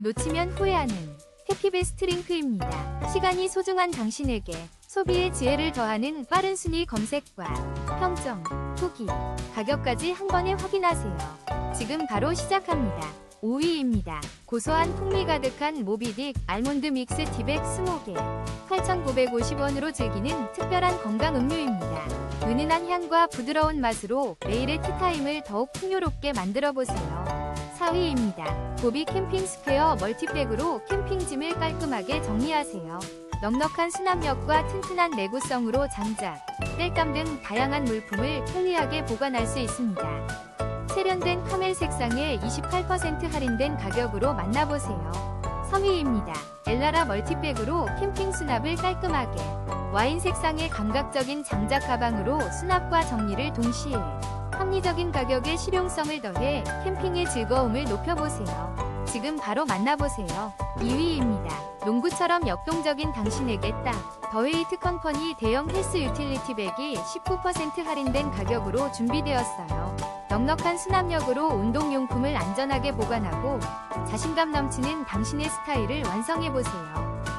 놓치면 후회하는 해피베스트 링크입니다. 시간이 소중한 당신에게 소비의 지혜를 더하는 빠른 순위 검색과 평점, 후기, 가격까지 한 번에 확인하세요. 지금 바로 시작합니다. 5위입니다. 고소한 풍미 가득한 모비딕 알몬드 믹스 티백 20개 8,950원으로 즐기는 특별한 건강 음료입니다. 은은한 향과 부드러운 맛으로 매일의 티타임을 더욱 풍요롭게 만들어보세요. 4위입니다. 보비 캠핑 스퀘어 멀티백으로 캠핑짐을 깔끔하게 정리하세요. 넉넉한 수납력과 튼튼한 내구성으로 장작, 땔감 등 다양한 물품을 편리하게 보관할 수 있습니다. 세련된 카멜 색상에 28% 할인된 가격으로 만나보세요. 3위입니다. 엘라라 멀티백으로 캠핑 수납을 깔끔하게 와인 색상의 감각적인 장작 가방으로 수납과 정리를 동시에 합리적인 가격에 실용성을 더해 캠핑의 즐거움을 높여보세요. 지금 바로 만나보세요. 2위입니다. 농구처럼 역동적인 당신에게 딱 더웨이트 컴퍼니 대형 헬스 유틸리티 백이 19% 할인된 가격으로 준비되었어요. 넉넉한 수납력으로 운동용품을 안전하게 보관하고 자신감 넘치는 당신의 스타일을 완성해보세요.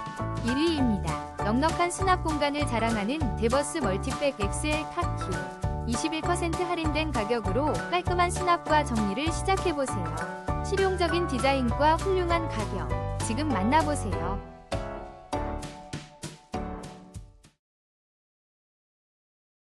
1위입니다. 넉넉한 수납 공간을 자랑하는 데버스 멀티백 XL 카키 21% 할인된 가격으로 깔끔한 수납과 정리를 시작해보세요. 실용적인 디자인과 훌륭한 가격, 지금 만나보세요.